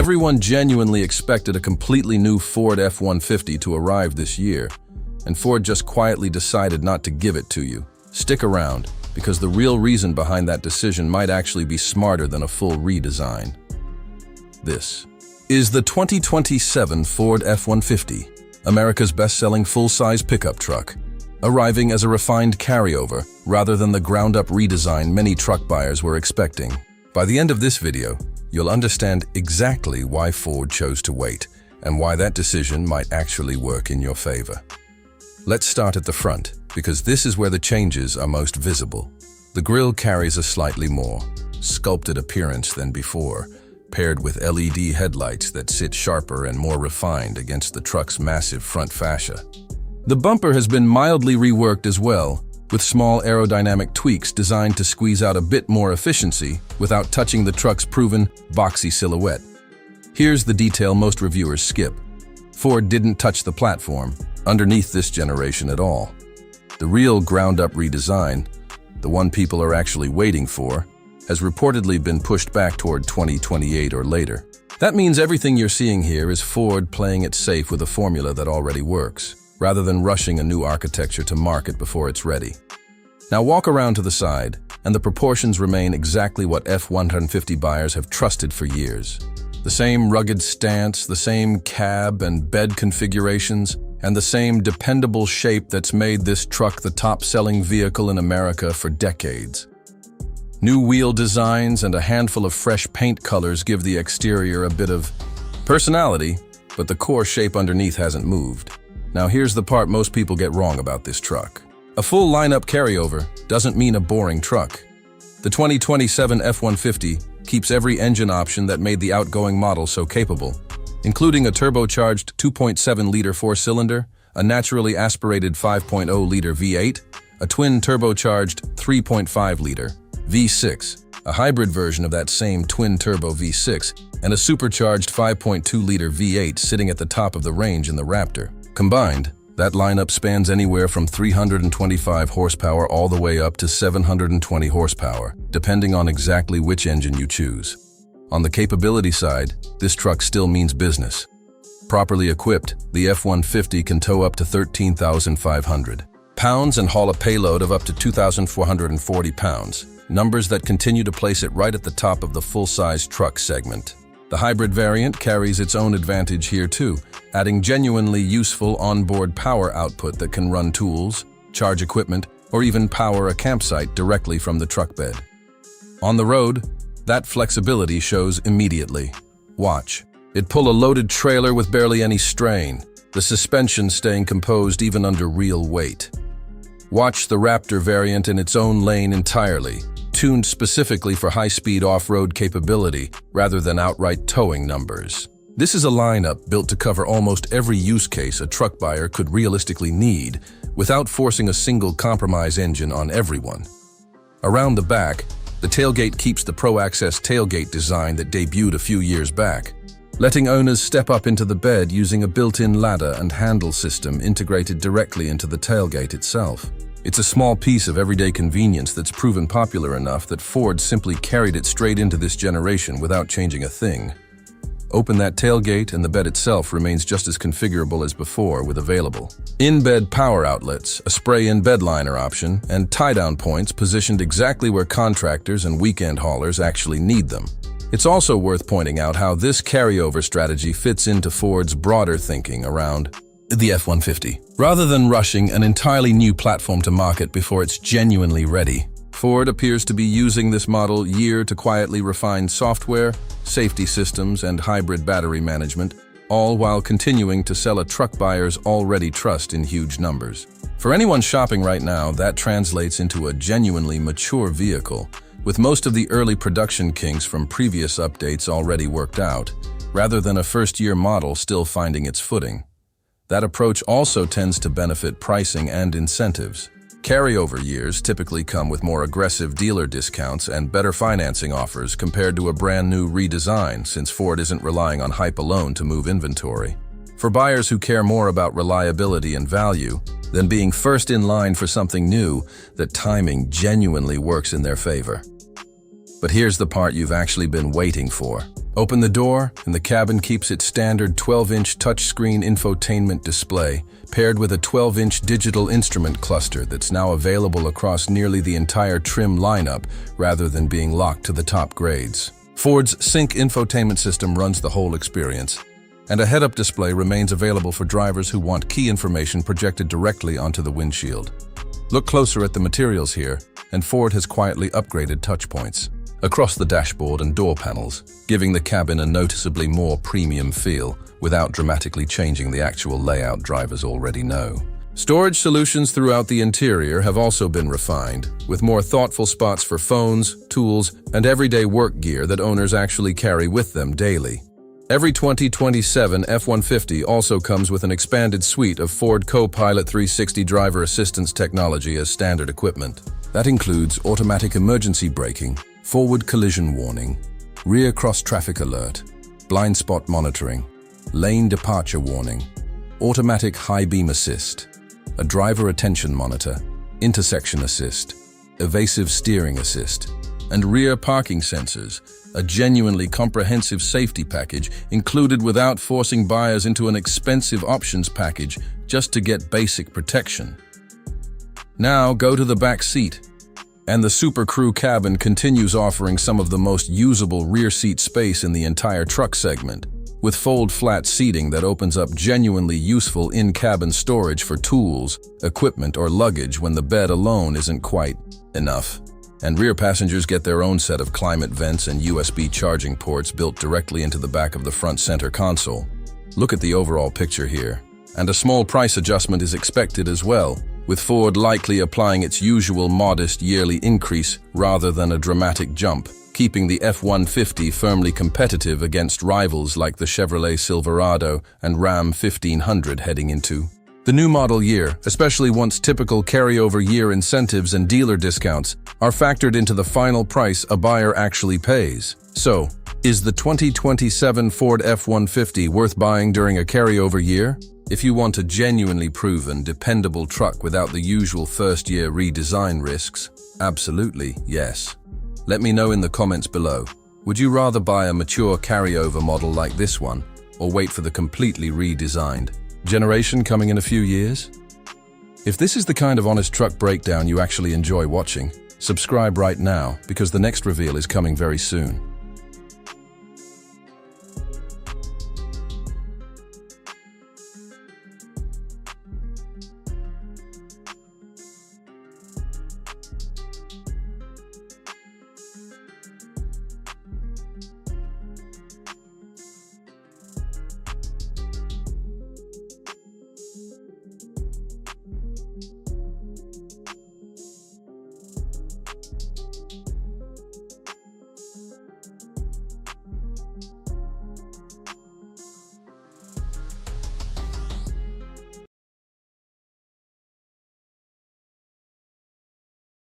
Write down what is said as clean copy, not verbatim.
Everyone genuinely expected a completely new Ford F-150 to arrive this year, and Ford just quietly decided not to give it to you. Stick around, because the real reason behind that decision might actually be smarter than a full redesign. This is the 2027 Ford F-150, America's best-selling full-size pickup truck, arriving as a refined carryover rather than the ground-up redesign many truck buyers were expecting. By the end of this video, you'll understand exactly why Ford chose to wait and why that decision might actually work in your favor. Let's start at the front, because this is where the changes are most visible. The grille carries a slightly more sculpted appearance than before, paired with LED headlights that sit sharper and more refined against the truck's massive front fascia. The bumper has been mildly reworked as well, with small aerodynamic tweaks designed to squeeze out a bit more efficiency without touching the truck's proven, boxy silhouette. Here's the detail most reviewers skip. Ford didn't touch the platform underneath this generation at all. The real ground-up redesign, the one people are actually waiting for, has reportedly been pushed back toward 2028 or later. That means everything you're seeing here is Ford playing it safe with a formula that already works, rather than rushing a new architecture to market before it's ready. Now walk around to the side, and the proportions remain exactly what F-150 buyers have trusted for years. The same rugged stance, the same cab and bed configurations, and the same dependable shape that's made this truck the top-selling vehicle in America for decades. New wheel designs and a handful of fresh paint colors give the exterior a bit of personality, but the core shape underneath hasn't moved. Now here's the part most people get wrong about this truck. A full lineup carryover doesn't mean a boring truck. The 2027 F-150 keeps every engine option that made the outgoing model so capable, including a turbocharged 2.7-liter four-cylinder, a naturally aspirated 5.0-liter V8, a twin turbocharged 3.5-liter V6, a hybrid version of that same twin-turbo V6, and a supercharged 5.2-liter V8 sitting at the top of the range in the Raptor. Combined, that lineup spans anywhere from 325 horsepower all the way up to 720 horsepower, depending on exactly which engine you choose. On the capability side, this truck still means business. Properly equipped, the F-150 can tow up to 13,500 pounds and haul a payload of up to 2,440 pounds, numbers that continue to place it right at the top of the full-size truck segment. The hybrid variant carries its own advantage here too, adding genuinely useful onboard power output that can run tools, charge equipment, or even power a campsite directly from the truck bed. On the road, that flexibility shows immediately. Watch. It pull a loaded trailer with barely any strain, the suspension staying composed even under real weight. Watch the Raptor variant in its own lane entirely, tuned specifically for high-speed off-road capability rather than outright towing numbers. This is a lineup built to cover almost every use case a truck buyer could realistically need without forcing a single compromise engine on everyone. Around the back, the tailgate keeps the Pro Access tailgate design that debuted a few years back, letting owners step up into the bed using a built-in ladder and handle system integrated directly into the tailgate itself. It's a small piece of everyday convenience that's proven popular enough that Ford simply carried it straight into this generation without changing a thing. Open that tailgate and the bed itself remains just as configurable as before with available in-bed power outlets, a spray-in bed liner option, and tie-down points positioned exactly where contractors and weekend haulers actually need them. It's also worth pointing out how this carryover strategy fits into Ford's broader thinking around the F-150. Rather than rushing an entirely new platform to market before it's genuinely ready, Ford appears to be using this model year to quietly refine software, safety systems, and hybrid battery management, all while continuing to sell a truck buyer's already trust in huge numbers. For anyone shopping right now, that translates into a genuinely mature vehicle, with most of the early production kinks from previous updates already worked out, rather than a first-year model still finding its footing. That approach also tends to benefit pricing and incentives. Carryover years typically come with more aggressive dealer discounts and better financing offers compared to a brand new redesign, since Ford isn't relying on hype alone to move inventory. For buyers who care more about reliability and value than being first in line for something new, that timing genuinely works in their favor. But here's the part you've actually been waiting for. Open the door, and the cabin keeps its standard 12-inch touchscreen infotainment display, paired with a 12-inch digital instrument cluster that's now available across nearly the entire trim lineup, rather than being locked to the top grades. Ford's Sync infotainment system runs the whole experience, and a head-up display remains available for drivers who want key information projected directly onto the windshield. Look closer at the materials here, and Ford has quietly upgraded touchpoints across the dashboard and door panels, giving the cabin a noticeably more premium feel without dramatically changing the actual layout drivers already know. Storage solutions throughout the interior have also been refined, with more thoughtful spots for phones, tools, and everyday work gear that owners actually carry with them daily. Every 2027 F-150 also comes with an expanded suite of Ford Co-Pilot 360 driver assistance technology as standard equipment. That includes automatic emergency braking, forward collision warning, rear cross-traffic alert, blind spot monitoring, lane departure warning, automatic high beam assist, a driver attention monitor, intersection assist, evasive steering assist, and rear parking sensors, a genuinely comprehensive safety package included without forcing buyers into an expensive options package just to get basic protection. Now go to the back seat, and the Super Crew cabin continues offering some of the most usable rear seat space in the entire truck segment, with fold-flat seating that opens up genuinely useful in-cabin storage for tools, equipment, or luggage when the bed alone isn't quite enough. And rear passengers get their own set of climate vents and USB charging ports built directly into the back of the front center console. Look at the overall picture here. And a small price adjustment is expected as well, with Ford likely applying its usual modest yearly increase rather than a dramatic jump, keeping the F-150 firmly competitive against rivals like the Chevrolet Silverado and Ram 1500 heading into the new model year, especially once typical carryover year incentives and dealer discounts are factored into the final price a buyer actually pays. So, is the 2027 Ford F-150 worth buying during a carryover year? If you want a genuinely proven, dependable truck without the usual first-year redesign risks, absolutely yes. Let me know in the comments below. Would you rather buy a mature carryover model like this one, or wait for the completely redesigned generation coming in a few years? If this is the kind of honest truck breakdown you actually enjoy watching, subscribe right now because the next reveal is coming very soon.